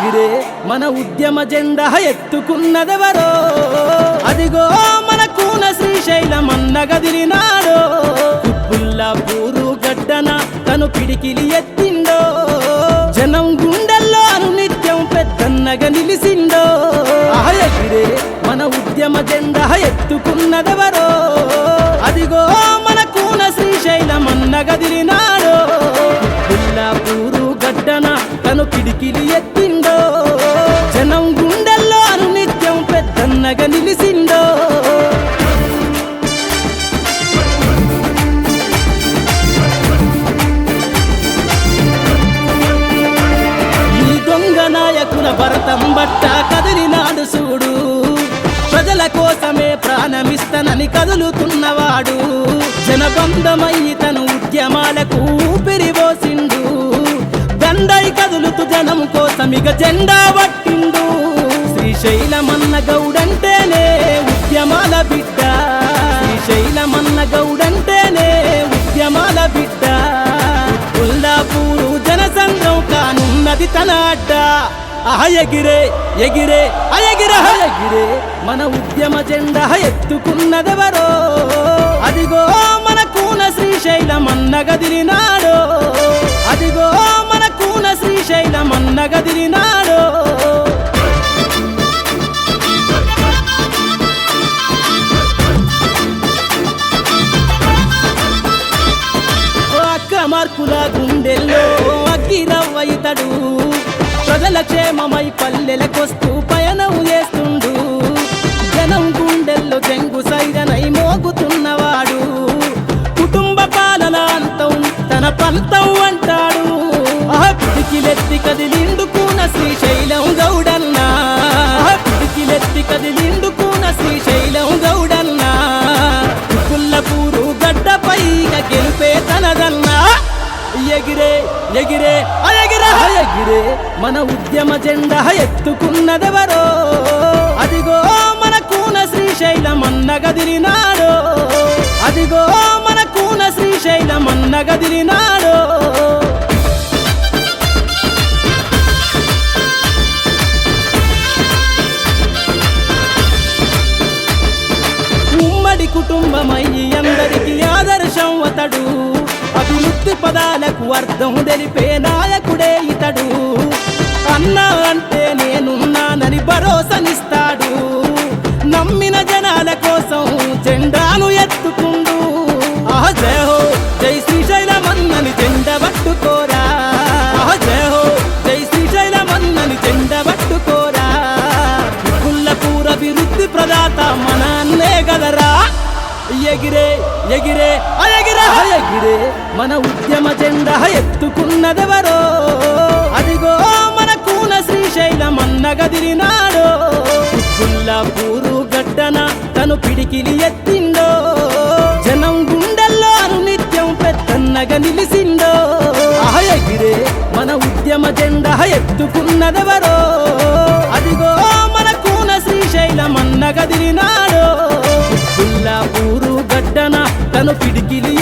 ఎగిరే మన ఉద్యమ జెండా ఎత్తుకున్నదెవరో అదిగో మన కూన శ్రీశైలం అన్న గదిలినాడో పుల్లాపూరు గడ్డన తను పిడికిలి ఎత్తిండో జనం గుండెల్లో అనునిత్యం పెద్దన్నగా నిలిసిండో ఎగిరే మన ఉద్యమ జెండా ఎత్తుకున్నదెవరో అదిగో మన కూన శ్రీశైలం అన్న గదిలినాడో పుల్లాపూరు గడ్డన తను పిడికిలి ఎత్తిండో జనం గుండెల్లో అనునిత్యం పెద్దన్నగా నిలిసిండో ఈ దొంగ నాయకుల భరతం బట్ట కదిలినాడు చూడు ప్రజల కోసమే ప్రాణమిస్తనని కదులుతున్నవాడు జనబంధమయ్యి తన ఉద్యమాలకు ఊపిరిపోసిండు దండై కదులుతూ జనం కోసమిగ జెండా పట్టిండు శ్రీశైలమన్న గౌడంటేనే ఉద్యమాల బిడ్డ శ్రీశైలమన్న గౌడంటేనే ఉద్యమాల బిడ్డ పుల్లాపూరు జనసంద్రం కానున్నది తన అడ్డ ఎగిరే ఎగిరే ఎగిరే ఎగిరే మన ఉద్యమ జెండా ఎత్తుకున్నదెవరో అదిగో మన కూన శ్రీశైలం అన్న గదిలినాడో అదిగో మన కూన శ్రీశైలం అన్న గదిలినాడో అక్రమార్కుల గుండెల్లో అగ్గిరవ్వయితడు ప్రజల క్షేమమై పల్లెలకొస్తూ పయనం చేస్తుండు జనం గుండెల్లో జంగు సైరనై మోగుతున్నవాడు కుటుంబ పాలన అంతం తన పంతం అంటాడు పిడికిలెత్తి కదిలిండు కూన శ్రీశైలం గౌడన్నా పిడికిలెత్తి కదిలిండు కూన శ్రీశైలం గౌడన్నా పుల్లపూరు గడ్డపై గెలిపే తనదన్నా ఎగిరే ఎగిరే ఎగిరే ఎగిరే మన ఉద్యమ జెండా ఎత్తుకున్నదెవరో అదిగో మన కూన శ్రీశైలం అన్న గదిలినాడో అదిగో మన కూన శ్రీశైలం అన్న గదిలినాడో ఉమ్మడి కుటుంబమయ్యి అందరికీ ఆదర్శం అతడు అభివృద్ధి పదాలకు అర్థం తెలిపే నాయకుడే ఇతడు అన్నా అంటే నేనున్నానని భరోసానిస్తాడు నమ్మిన జనాల కోసం జెండాను ఎత్తుకుండు జయ హో జై శ్రీశైలం అన్నని జెండ పట్టుకోరా జయ హో జై శ్రీశైలం అన్నని జెండ పట్టుకోరా పుల్లపూర అభివృద్ధి ప్రదాత మన అన్నే గదరా ఎగిరే ఎగిరే ఎగిరే ఎగిరే మన ఉద్యమ జెండా ఎత్తుకున్నదెవరో అదిగో మన కూన శ్రీశైలం అన్న గదిలినాడో పుల్లాపూరు గడ్డన తను పిడికిలి ఎత్తిండో జనం గుండెల్లో అనునిత్యం పెద్దన్నగా నిలిసిండో ఎగిరే మన ఉద్యమ జెండా ఎత్తుకున్నదెవరో అదిగో మన కూన శ్రీశైలం అన్న గదిలినాడో పుల్లాపూరు గడ్డన తను పిడికిలి